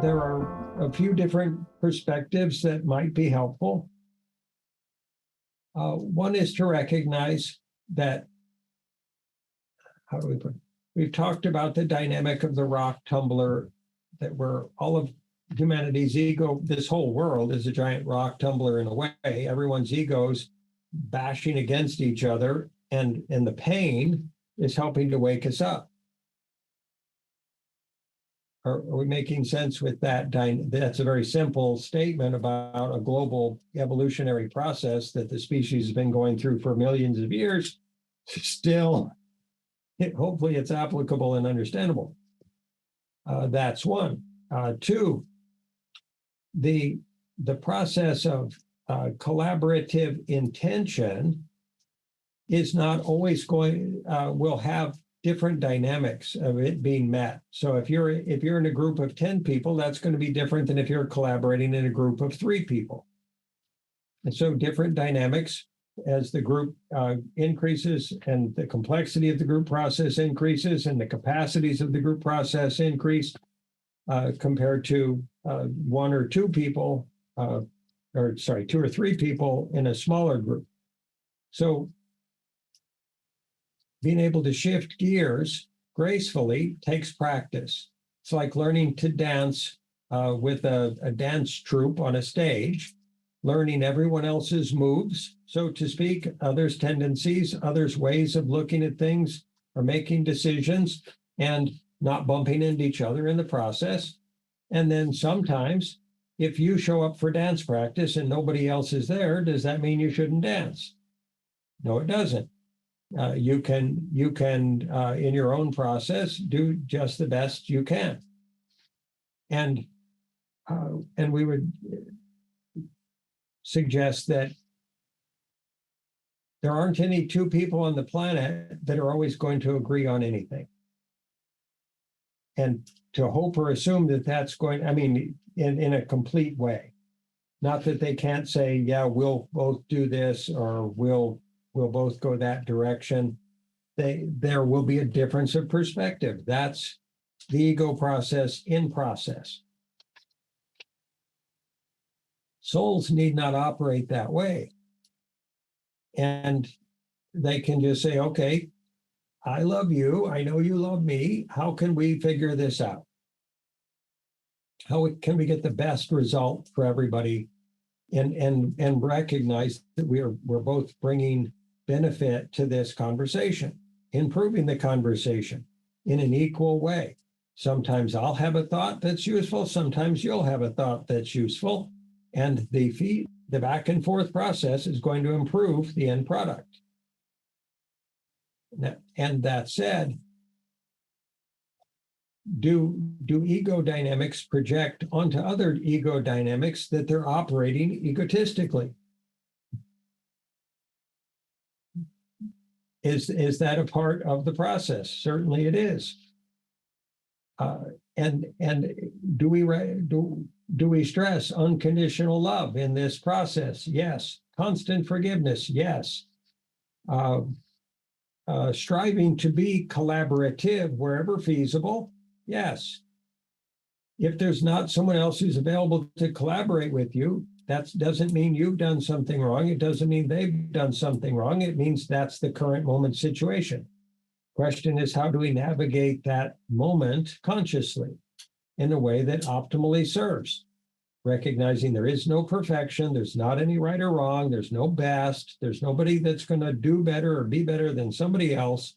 there are a few different perspectives that might be helpful. One is to recognize that, how do we put it? We've talked about the dynamic of the rock tumbler, that we're all of humanity's ego, this whole world is a giant rock tumbler in a way. Everyone's egos bashing against each other, and the pain is helping to wake us up. Are we making sense with that? That's a very simple statement about a global evolutionary process that the species has been going through for millions of years. Still, hopefully it's applicable and understandable. That's one. Two, the process of collaborative intention is not always going, will have different dynamics of it being met. So if you're in a group of 10 people, that's going to be different than if you're collaborating in a group of 3 people. And so different dynamics as the group increases and the complexity of the group process increases and the capacities of the group process increase compared to 1 or 2 people, 2 or 3 people in a smaller group. So being able to shift gears gracefully takes practice. It's like learning to dance with a dance troupe on a stage, learning everyone else's moves, so to speak, others' tendencies, others' ways of looking at things or making decisions, and not bumping into each other in the process. And then sometimes, if you show up for dance practice and nobody else is there, does that mean you shouldn't dance? No, it doesn't. You can in your own process do just the best you can, and we would suggest that there aren't any 2 people on the planet that are always going to agree on anything, and to hope or assume that that's going, I mean, in a complete way, not that they can't say, yeah, we'll both do this, or we'll both go that direction. There will be a difference of perspective. That's the ego process in process. Souls need not operate that way. And they can just say, okay, I love you. I know you love me. How can we figure this out? How can we get the best result for everybody? And recognize that we're both bringing benefit to this conversation, improving the conversation in an equal way. Sometimes I'll have a thought that's useful, sometimes you'll have a thought that's useful, and the back and forth process is going to improve the end product. And that said, do ego dynamics project onto other ego dynamics that they're operating egotistically? Is that a part of the process? Certainly it is. And do we stress unconditional love in this process? Yes. Constant forgiveness? Yes. Striving to be collaborative wherever feasible? Yes. If there's not someone else who's available to collaborate with you, that doesn't mean you've done something wrong. It doesn't mean they've done something wrong. It means that's the current moment situation. Question is, how do we navigate that moment consciously in a way that optimally serves? Recognizing there is no perfection, there's not any right or wrong, there's no best, there's nobody that's going to do better or be better than somebody else.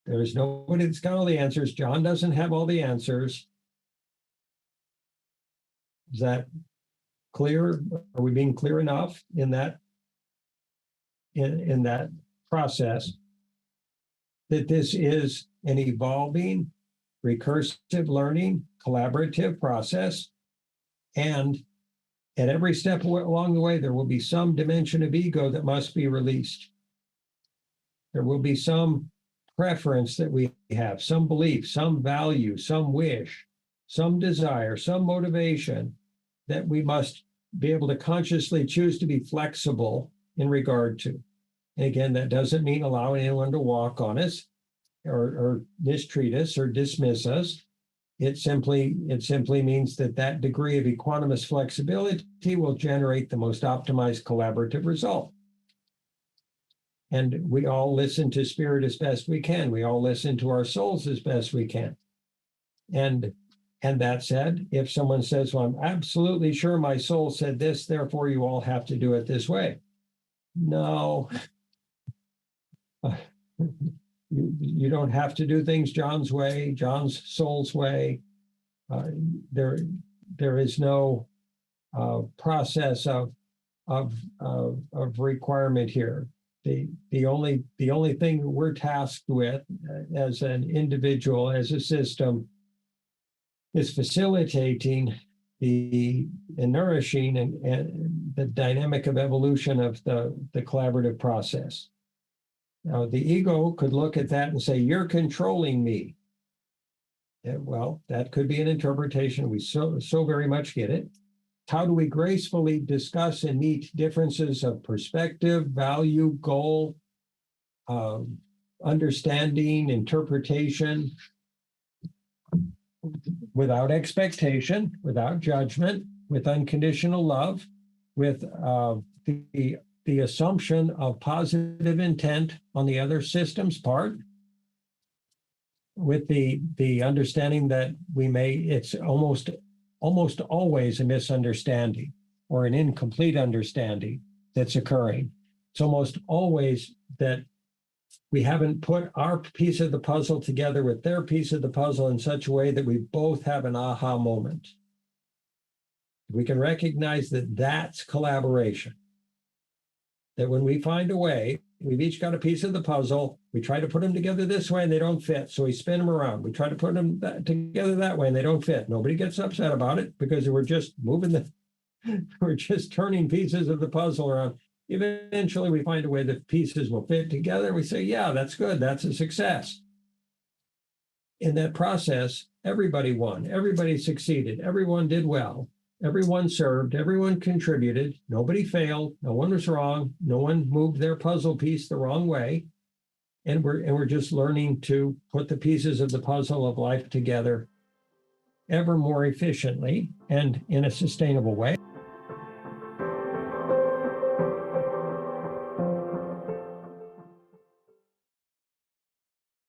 There's nobody that's got all the answers. John doesn't have all the answers. Is that clear? Are we being clear enough in that in that process that this is an evolving, recursive learning, collaborative process, and at every step along the way there will be some dimension of ego that must be released. There will be some preference that we have, some belief, some value, some wish, some desire, some motivation that we must be able to consciously choose to be flexible in regard to. And again, that doesn't mean allowing anyone to walk on us or mistreat us or dismiss us. It simply means that that degree of equanimous flexibility will generate the most optimized collaborative result. And we all listen to spirit as best we can. We all listen to our souls as best we can. And that said, if someone says, well, I'm absolutely sure my soul said this, therefore you all have to do it this way. No, you don't have to do things John's way, John's soul's way. There is no process of requirement here. The only thing we're tasked with as an individual, as a system, is facilitating the nourishing and the dynamic of evolution of the collaborative process. Now, the ego could look at that and say, you're controlling me. Well, that could be an interpretation. We so very much get it. How do we gracefully discuss and meet differences of perspective, value, goal, understanding, interpretation, without expectation, without judgment, with unconditional love, with the assumption of positive intent on the other system's part, with the understanding that it's almost always a misunderstanding or an incomplete understanding that's occurring. It's almost always that we haven't put our piece of the puzzle together with their piece of the puzzle in such a way that we both have an aha moment. We can recognize that that's collaboration. That when we find a way, we've each got a piece of the puzzle, we try to put them together this way and they don't fit, so we spin them around. We try to put them together that way and they don't fit. Nobody gets upset about it because we're just we're just turning pieces of the puzzle around. Eventually we find a way that pieces will fit together and we say, yeah, that's good, that's a success. In that process, everybody won, everybody succeeded, everyone did well. Everyone served, everyone contributed, nobody failed, no one was wrong, no one moved their puzzle piece the wrong way. And we're just learning to put the pieces of the puzzle of life together ever more efficiently and in a sustainable way.